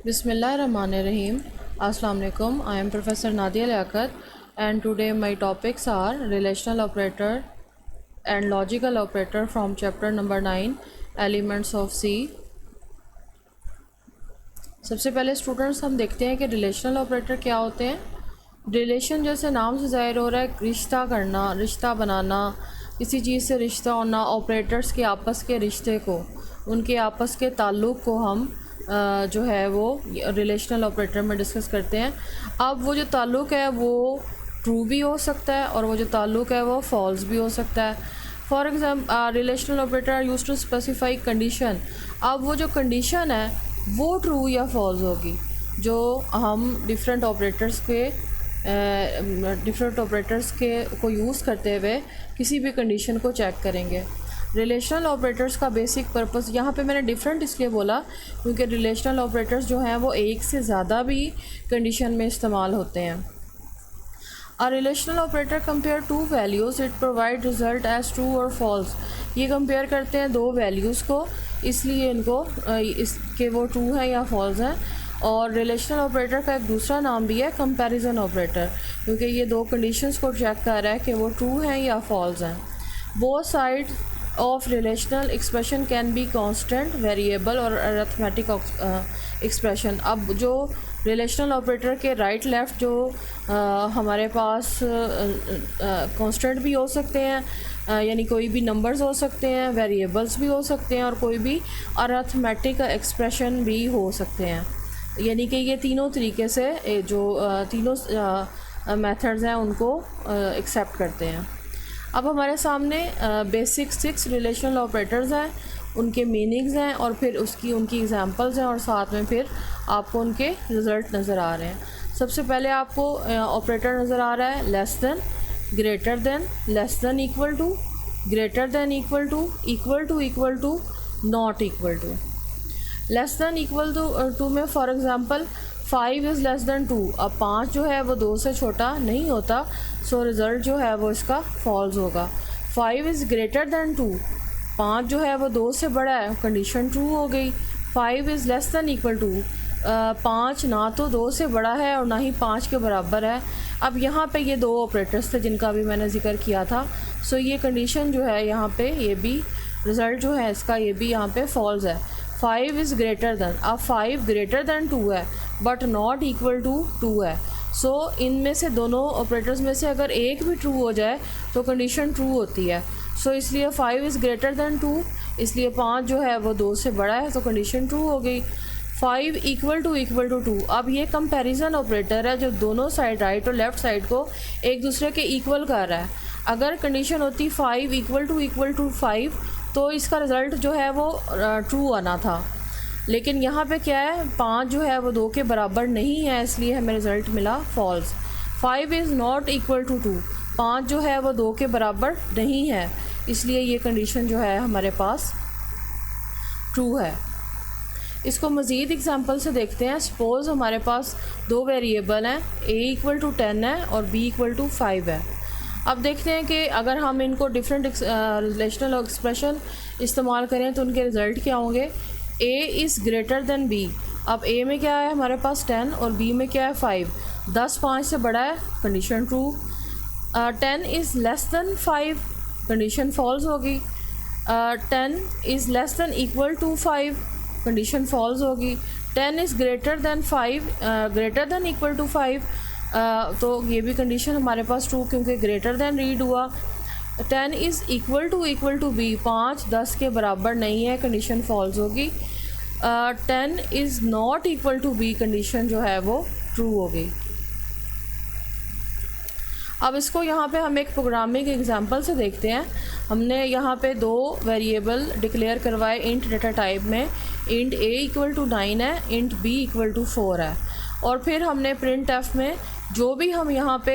Bismillahirrahmanirrahim. Assalamu alaikum. I am Professor Nadia Liaquat and today my topics are relational operator and logical operator from chapter number 9 elements of C. सबसे पहले students हम देखते हैं कि relational operator क्या होते हैं। रिलेशन जैसे नाम से ज़ाहिर हो रहा है, रिश्ता करना, रिश्ता बनाना, किसी चीज़ से रिश्ता होना, ऑपरेटर्स के आपस के रिश्ते को, उनके आपस के ताल्लुक़ को हम जो है वो रिलेशनल ऑपरेटर में डिस्कस करते हैं। अब वो जो ताल्लुक़ है वो ट्रू भी हो सकता है और वो जो ताल्लुक़ है वो फॉल्स भी हो सकता है। For example relational operator are used to specify condition. अब वो जो कंडीशन है वो ट्रू या फॉल्स होगी जो हम डिफरेंट ऑपरेटर्स के को यूज़ करते हुए किसी भी कंडीशन को चेक करेंगे। रिलेशनल ऑपरेटर्स का बेसिक पर्पस यहाँ पे मैंने डिफरेंट इसलिए बोला क्योंकि रिलेशनल ऑपरेटर्स जो हैं वो एक से ज़्यादा भी कंडीशन में इस्तेमाल होते हैं। A relational operator compare two values, it provide result as true or false। ये कंपेयर करते हैं दो वैल्यूज़ को, इसलिए इनको इसके वो ट्रू है या फॉल्स है। और रिलेशनल ऑपरेटर का एक दूसरा नाम भी है कंपैरिजन ऑपरेटर, क्योंकि ये दो कंडीशंस को चेक कर रहा है कि वो ट्रू हैं या फॉल्स हैं। Both side of relational expression can be constant, variable और अरिथमेटिक एक्सप्रेशन। अब जो रिलेशनल ऑपरेटर के राइट लेफ़्ट जो हमारे पास कांस्टेंट भी हो सकते हैं, यानी कोई भी नंबर्स हो सकते हैं, वेरिएबल्स भी हो सकते हैं और कोई भी अरिथमेटिक एक्सप्रेशन भी हो सकते हैं। यानी कि ये तीनों तरीके से जो तीनों मेथड्स हैं उनको एक्सेप्ट करते हैं। अब हमारे सामने बेसिक 6 रिलेशनल ऑपरेटर्स हैं, उनके मीनिंग्स हैं और फिर उनकी एग्जांपल्स हैं और साथ में फिर आपको उनके रिज़ल्ट नज़र आ रहे हैं। सबसे पहले आपको ऑपरेटर नज़र आ रहा है less than, greater than, less than equal to, greater than equal to, equal to, not equal to. Less than equal to में for example 5 is less than 2। अब 5 जो है वो 2 से छोटा नहीं होता, सो रिज़ल्ट जो है वो इसका फॉल्स होगा। 5 इज़ ग्रेटर देन 2, 5 जो है वो 2 से बड़ा है, कंडीशन ट्रू हो गई। 5 is less than equal to, 5 ना तो 2 से बड़ा है और ना ही 5 के बराबर है। अब यहाँ पे ये दो ऑपरेटर्स थे जिनका भी मैंने जिक्र किया था, सो ये कंडीशन जो है यहाँ पे ये भी रिज़ल्ट जो है इसका ये भी यहाँ पे फॉल्स है। 5 इज़ ग्रेटर देन, अब 5 ग्रेटर देन 2 है बट नॉट इक्वल टू 2 है। सो इनमें से दोनों ऑपरेटर्स में से अगर एक भी ट्रू हो जाए तो कंडीशन ट्रू होती है। सो इसलिए 5 इज़ ग्रेटर देन 2, इसलिए 5 जो है वो 2 से बड़ा है तो कंडीशन ट्रू हो गई। 5 इक्वल टू 2, अब ये कंपैरिजन ऑपरेटर है जो दोनों साइड राइट और लेफ़्ट साइड को एक दूसरे के इक्वल कर रहा है। अगर कंडीशन होती 5 इक्वल टू 5 तो इसका रिज़ल्ट जो है वो ट्रू आना था, लेकिन यहाँ पे क्या है 5 जो है वो 2 के बराबर नहीं है, इसलिए हमें रिज़ल्ट मिला false. 5 is not equal to 2, 5 जो है वो 2 के बराबर नहीं है, इसलिए ये कंडीशन जो है हमारे पास ट्रू है। इसको मज़ीद एग्जांपल से देखते हैं। सपोज़ हमारे पास दो वेरिएबल हैं, a इक्वल टू 10 है और b इक्वल टू 5 है। अब देखते हैं कि अगर हम इनको डिफरेंट रिलेशनल एक्सप्रेशन इस्तेमाल करें तो उनके रिज़ल्ट क्या होंगे। a is greater than b, अब a में क्या है हमारे पास 10 और b में क्या है 5, 10 5 से बड़ा है, condition true. 10 is less than 5, condition false होगी। 10 is less than equal to 5, condition false होगी। 10 is greater than 5, greater than equal to 5, तो ये भी कंडीशन हमारे पास ट्रू क्योंकि ग्रेटर देन रीड हुआ। 10 इज़ इक्वल टू b, 5 10 के बराबर नहीं है, कंडीशन फॉल्स होगी। 10 is not equal to b, condition जो है वो ट्रू होगी। अब इसको यहाँ पे हम एक प्रोग्रामिंग एग्जांपल से देखते हैं। हमने यहाँ पे दो वेरिएबल डिक्लेयर करवाए इंट डेटा टाइप में, इंट a इक्वल टू 9 है, इंट b इक्वल टू 4 है। और फिर हमने प्रिंट एफ में जो भी हम यहाँ पे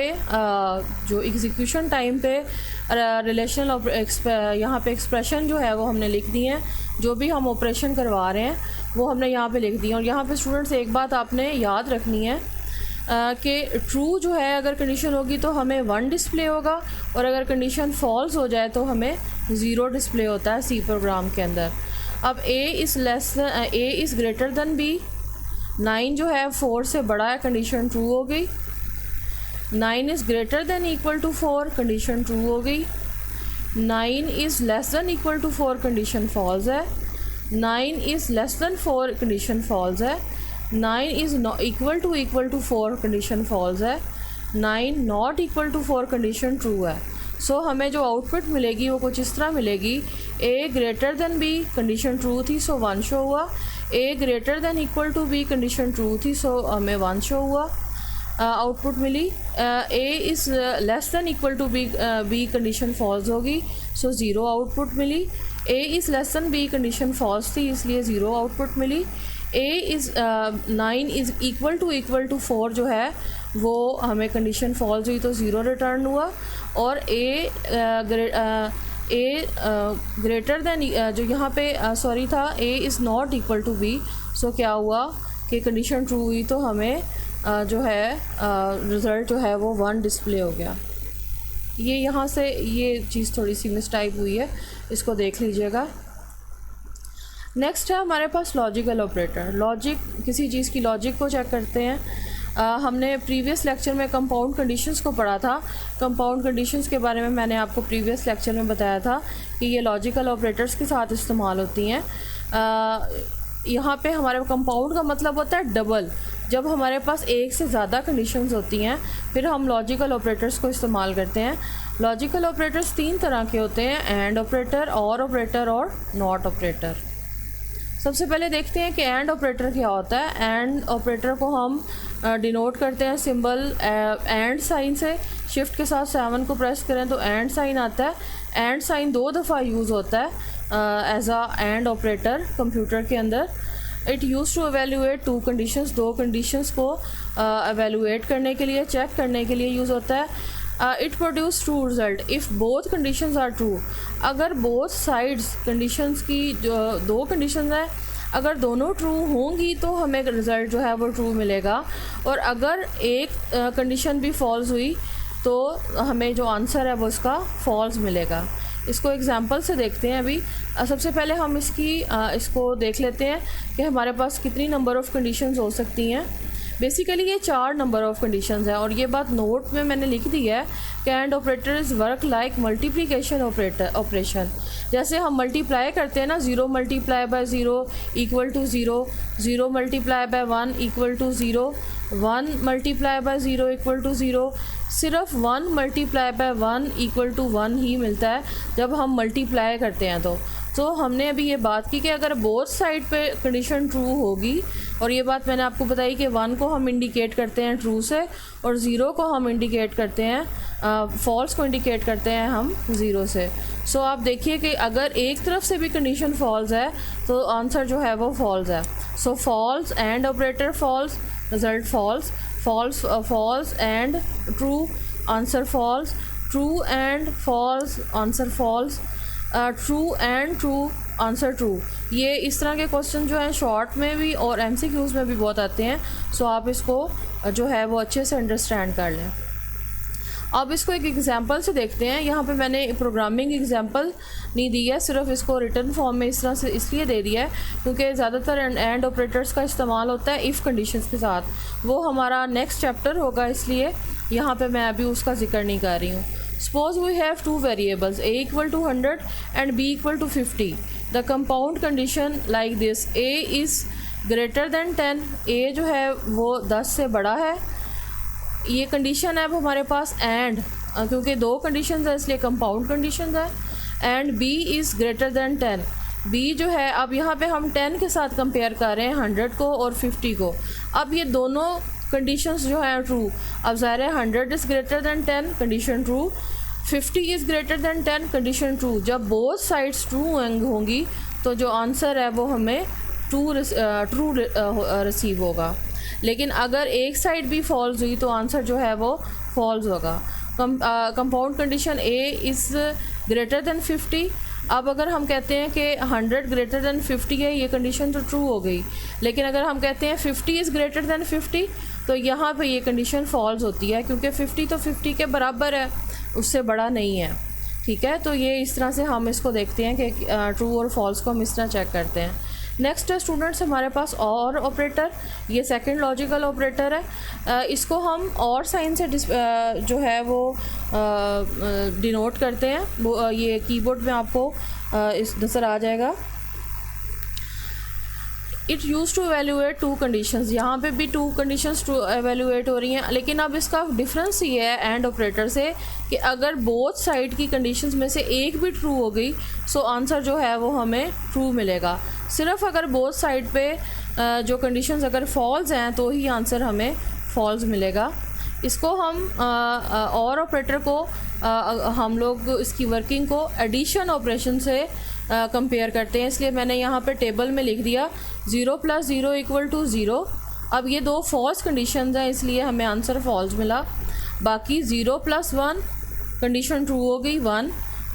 जो एग्जीक्यूशन टाइम पे रिलेशनल यहाँ पे एक्सप्रेशन जो है वो हमने लिख दी है, जो भी हम ऑपरेशन करवा रहे हैं वो हमने यहाँ पे लिख दी है। और यहाँ पे स्टूडेंट्स एक बात आपने याद रखनी है कि ट्रू जो है अगर कंडीशन होगी तो हमें 1 डिस्प्ले होगा और अगर कंडीशन फॉल्स हो जाए तो हमें 0 डिस्प्ले होता है सी प्रोग्राम के अंदर। अब a is greater than b, 9 जो है 4 से बड़ा है, कंडीशन ट्रू हो गई। 9 is greater than equal to 4, condition true हो गई। 9 is less than equal to 4, condition false है। 9 is less than 4, condition false है। 9 is equal to 4, condition false है। 9 not equal to 4, condition true है। So हमें जो आउटपुट मिलेगी वो कुछ इस तरह मिलेगी, A greater than B, condition true थी सो 1 शो हुआ। A greater than equal to B, condition true थी सो हमें 1 शो हुआ, आउटपुट मिली। A is less than equal to B, B condition false होगी सो 0 आउटपुट मिली। A is less than B, condition false थी इसलिए 0 output मिली। A is 9 is equal to 4 जो है वो हमें कंडीशन फॉल्स हुई तो 0 रिटर्न हुआ। और ए ग्रेटर देन जो यहाँ पे सॉरी था, A is not equal to B, so क्या हुआ कि कंडीशन ट्रू हुई तो हमें जो है रिज़ल्ट जो है वो 1 डिस्प्ले हो गया। ये यहाँ से ये चीज़ थोड़ी सी मिसटाइप हुई है, इसको देख लीजिएगा। नेक्स्ट है हमारे पास लॉजिकल ऑपरेटर। लॉजिक, किसी चीज़ की लॉजिक को चेक करते हैं। हमने प्रीवियस लेक्चर में कंपाउंड कंडीशंस को पढ़ा था। कंपाउंड कंडीशंस के बारे में मैंने आपको प्रीवियस लेक्चर में बताया था कि ये लॉजिकल ऑपरेटर्स के साथ इस्तेमाल होती हैं। यहाँ पे हमारे कंपाउंड का मतलब होता है डबल। जब हमारे पास एक से ज़्यादा कंडीशंस होती हैं फिर हम लॉजिकल ऑपरेटर्स को इस्तेमाल करते हैं। लॉजिकल ऑपरेटर्स 3 तरह के होते हैं, एंड ऑपरेटर, और ऑपरेटर और नॉट ऑपरेटर। सबसे पहले देखते हैं कि एंड ऑपरेटर क्या होता है। एंड ऑपरेटर को हम डिनोट करते हैं सिंबल एंड साइन से। शिफ्ट के साथ 7 को प्रेस करें तो एंड साइन आता है। एंड साइन 2 दफ़ा यूज़ होता है as a and operator computer के अंदर। It use to evaluate 2 conditions, 2 conditions को एवेल्यूएट करने के लिए, चेक करने के लिए यूज़ होता है। It produce true result if both conditions are true. अगर बोथ साइड्स कंडीशंस की जो 2 कंडीशंस हैं, अगर दोनों ट्रू होंगी तो हमें रिज़ल्ट जो है वो ट्रू मिलेगा। और अगर एक कंडीशन भी फॉल्स हुई तो हमें जो आंसर है वो इसका फॉल्स मिलेगा। इसको एग्जांपल से देखते हैं अभी। सबसे पहले हम इसको देख लेते हैं कि हमारे पास कितनी नंबर ऑफ़ कंडीशंस हो सकती हैं। बेसिकली ये 4 नंबर ऑफ़ कंडीशंस हैं और ये बात नोट में मैंने लिख दी है कि and operator is work like multiplication operation. जैसे हम मल्टीप्लाई करते हैं ना, 0 multiply by 0 equal to 0, 0 multiply by 1 equal to 0, 1 multiply by 0 equal to 0। सिर्फ 1 मल्टीप्लाई बाय 1 इक्वल टू 1 ही मिलता है जब हम मल्टीप्लाई करते हैं। तो हमने अभी ये बात की कि अगर बोथ साइड पे कंडीशन ट्रू होगी, और ये बात मैंने आपको बताई कि 1 को हम इंडिकेट करते हैं ट्रू से और 0 को हम इंडिकेट करते हैं, फॉल्स को इंडिकेट करते हैं हम 0 से। सो आप देखिए कि अगर एक तरफ से भी कंडीशन फॉल्स है तो आंसर जो है वो फॉल्स है। So false and operator false, result false, false false and true, answer false, true and false, answer false, true and true, answer true. ये इस तरह के क्वेश्चन जो हैं शॉर्ट में भी और MCQs में भी बहुत आते हैं। सो आप इसको जो है वो अच्छे से अंडरस्टैंड कर लें। अब इसको एक एग्जांपल से देखते हैं। यहाँ पे मैंने प्रोग्रामिंग एग्जांपल नहीं दी है, सिर्फ इसको रिटर्न फॉर्म में इस तरह से इसलिए दे दिया है क्योंकि ज़्यादातर एंड ऑपरेटर्स का इस्तेमाल होता है इफ़ कंडीशंस के साथ। वो हमारा नेक्स्ट चैप्टर होगा, इसलिए यहाँ पे मैं अभी उसका जिक्र नहीं कर रही हूँ। Suppose we have 2 variables a equal to 100 and b equal to 50. The compound condition like this: a is greater than 10, a जो है वो 10 से बड़ा है। ये कंडीशन है अब हमारे पास एंड, क्योंकि 2 कंडीशन है इसलिए कंपाउंड कंडीशन है। And b is greater than 10, b जो है अब यहाँ पे हम 10 के साथ कंपेयर कर रहे हैं 100 को और 50 को। अब ये दोनों कंडीशंस जो है ट्रू, अब ज़ाहिर है 100 is greater than 10, condition true, 50 is greater than 10, condition true. जब बोथ साइड्स ट्रू होंगी तो जो आंसर है वो हमें ट्रू रिसीव होगा। लेकिन अगर एक साइड भी फॉल्स हुई तो आंसर जो है वो फॉल्स होगा। Compound condition a is greater than 50। अब अगर हम कहते हैं कि 100 ग्रेटर दैन 50 है, ये कंडीशन तो ट्रू हो गई। लेकिन अगर हम कहते हैं 50 इज़ ग्रेटर दैन 50 तो यहाँ पे ये कंडीशन फॉल्स होती है क्योंकि 50 तो 50 के बराबर है, उससे बड़ा नहीं है। ठीक है, तो ये इस तरह से हम इसको देखते हैं कि ट्रू और फॉल्स को हम इस तरह चेक करते हैं। नेक्स्ट है स्टूडेंट्स हमारे पास और ऑपरेटर, ये सेकंड लॉजिकल ऑपरेटर है। इसको हम और साइन से जो है वो डिनोट करते हैं। वो ये कीबोर्ड में आपको इस नज़र आ जाएगा। It use to evaluate two conditions, यहाँ पे भी टू कंडीशंस टू एवेल्यूएट हो रही हैं, लेकिन अब इसका डिफरेंस ये है एंड ऑपरेटर से कि अगर बोथ साइड की कंडीशंस में से एक भी ट्रू हो गई सो आंसर जो है वो हमें ट्रू मिलेगा। सिर्फ अगर बोथ साइड पे जो कंडीशंस अगर फॉल्स हैं तो ही आंसर हमें फॉल्स मिलेगा। इसको हम और ऑपरेटर को हम लोग इसकी वर्किंग को एडिशन ऑपरेशन से कंपेयर करते हैं, इसलिए मैंने यहाँ पे टेबल में लिख दिया 0 + 0 = 0। अब ये दो फॉल्स कंडीशंस हैं इसलिए हमें आंसर फॉल्स मिला। बाकी 0 + 1 कंडीशन ट्रू हो गई 1,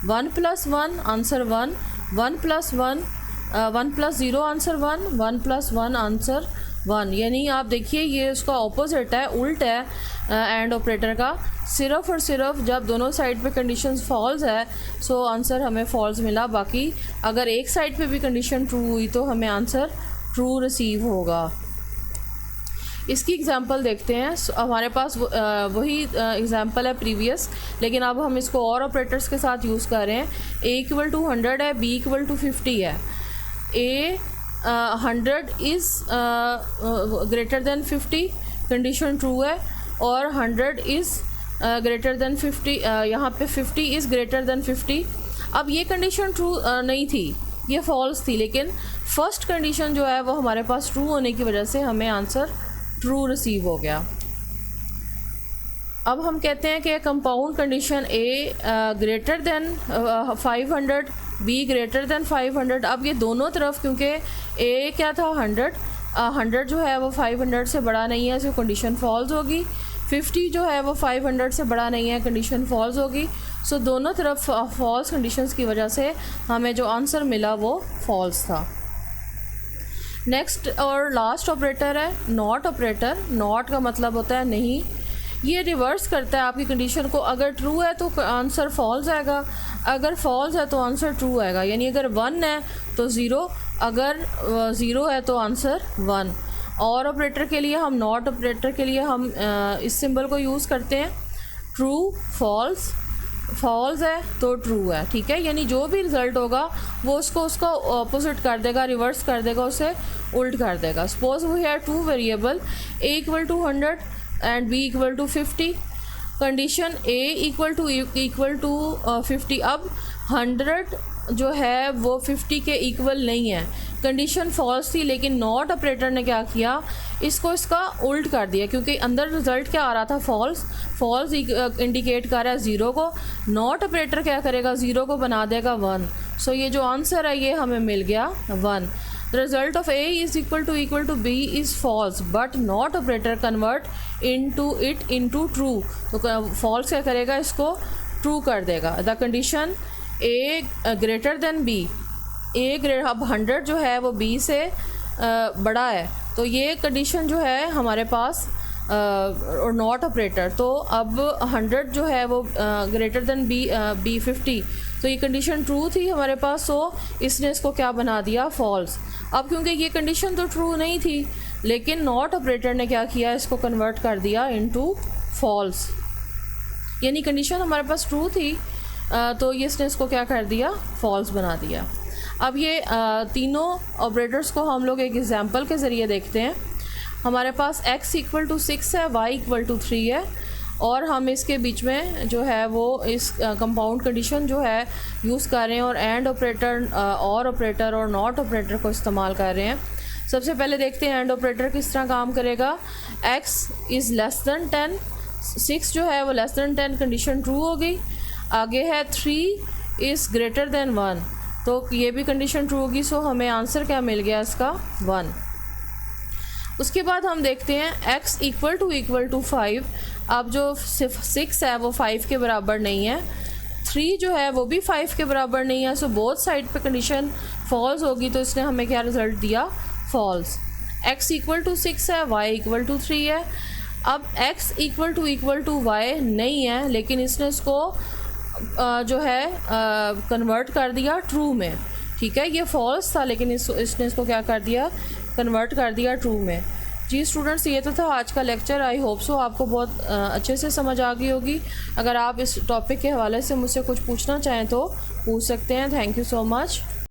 1 + 1 आंसर 1, 1 + 1 1 + 0 आंसर 1, 1 + 1 आंसर 1। यानी आप देखिए ये उसका ऑपोजिट है, उल्ट है एंड ऑपरेटर का। सिर्फ और सिर्फ जब दोनों साइड पे कंडीशंस फॉल्स है सो आंसर हमें फॉल्स मिला। बाकी अगर एक साइड पे भी कंडीशन ट्रू हुई तो हमें आंसर ट्रू रिसीव होगा। इसकी एग्जांपल देखते हैं। हमारे पास वही एग्जांपल है प्रीवियस, लेकिन अब हम इसको और ऑपरेटर्स के साथ यूज़ कर रहे हैं। a = 100 है, b = 50 है। a 100 is greater then 50 condition true है, और 100 इज़ ग्रेटर देन 50, यहाँ पे 50 इज़ ग्रेटर देन 50। अब ये कंडीशन ट्रू नहीं थी, ये फॉल्स थी, लेकिन फर्स्ट कंडीशन जो है वो हमारे पास ट्रू होने की वजह से हमें आंसर ट्रू रिसीव हो गया। अब हम कहते हैं कि compound condition a greater then 500, b greater than 500। अब ये दोनों तरफ, क्योंकि a क्या था 100 जो है वो 500 से बड़ा नहीं है, सो कंडीशन फॉल्स होगी। 50 जो है वो 500 से बड़ा नहीं है, कंडीशन फॉल्स होगी। सो दोनों तरफ फॉल्स कंडीशंस की वजह से हमें जो आंसर मिला वो फॉल्स था। नेक्स्ट और लास्ट ऑपरेटर है नॉट ऑपरेटर। नॉट का मतलब होता है नहीं, ये रिवर्स करता है आपकी कंडीशन को। अगर ट्रू है तो आंसर फॉल्स आएगा, अगर फॉल्स है तो आंसर ट्रू आएगा। यानी अगर 1 है तो 0, अगर 0 है तो आंसर 1। और ऑपरेटर के लिए हम नॉट ऑपरेटर के लिए हम इस सिंबल को यूज़ करते हैं ट्रू फॉल्स। फॉल्स है तो ट्रू है, ठीक है। यानी जो भी रिज़ल्ट होगा वो उसका ऑपोजिट कर देगा, रिवर्स कर देगा, उसे उल्ट कर देगा। Suppose we have two variable a = 100 and b = 50। Condition a = 50। अब 100 जो है वो 50 के इक्वल नहीं है, कंडीशन फॉल्स थी, लेकिन नॉट ऑपरेटर ने क्या किया, इसका उल्ट कर दिया, क्योंकि अंदर रिज़ल्ट क्या आ रहा था फॉल्स। फॉल्स इंडिकेट कर रहा है 0 को, नॉट ऑपरेटर क्या करेगा 0 को बना देगा 1। सो ये जो आंसर है ये हमें मिल गया 1। The result of a = b is false but not operator convert into true. तो फॉल्स क्या करेगा, इसको ट्रू कर देगा। The condition a greater than b, अब 100 जो है वो b से बड़ा है, तो ये कंडीशन जो है हमारे पास और नॉट ऑपरेटर। तो अब 100 जो है वो ग्रेटर देन b 50, तो ये कंडीशन ट्रू थी हमारे पास, सो इसने इसको क्या बना दिया फॉल्स। अब क्योंकि ये कंडीशन तो ट्रू नहीं थी, लेकिन नॉट ऑपरेटर ने क्या किया, इसको कन्वर्ट कर दिया इनटू फॉल्स। यानी कंडीशन हमारे पास ट्रू थी तो ये इसने इसको क्या कर दिया, फॉल्स बना दिया। अब ये तीनों ऑपरेटर्स को हम लोग एक एग्जांपल के ज़रिए देखते हैं। हमारे पास x = 6 है, y = 3 है, और हम इसके बीच में जो है वो इस कंपाउंड कंडीशन जो है यूज़ कर रहे हैं, और एंड ऑपरेटर, और ऑपरेटर और नॉट ऑपरेटर को इस्तेमाल कर रहे हैं। सबसे पहले देखते हैं एंड ऑपरेटर किस तरह काम करेगा। x इज़ लेस दैन 10, 6 जो है वो लेस दैन 10, कंडीशन ट्रू हो गई। आगे है 3 इज़ ग्रेटर दैन 1, तो ये भी कंडीशन ट्रू होगी, सो हमें आंसर क्या मिल गया इसका 1। उसके बाद हम देखते हैं x = 5। अब जो सिर्फ 6 है वो 5 के बराबर नहीं है, 3 जो है वो भी 5 के बराबर नहीं है, सो बोथ साइड पे कंडीशन फॉल्स होगी, तो इसने हमें क्या रिज़ल्ट दिया, फॉल्स। x = 6 है, y = 3 है। अब x = y नहीं है, लेकिन इसने इसको जो है कन्वर्ट कर दिया ट्रू में, ठीक है, ये फॉल्स था लेकिन इसने इसको क्या कर दिया, कन्वर्ट कर दिया ट्रू में। जी स्टूडेंट्स, ये तो था आज का लेक्चर। आई होप सो आपको बहुत अच्छे से समझ आ गई होगी। अगर आप इस टॉपिक के हवाले से मुझसे कुछ पूछना चाहें तो पूछ सकते हैं। Thank you so much.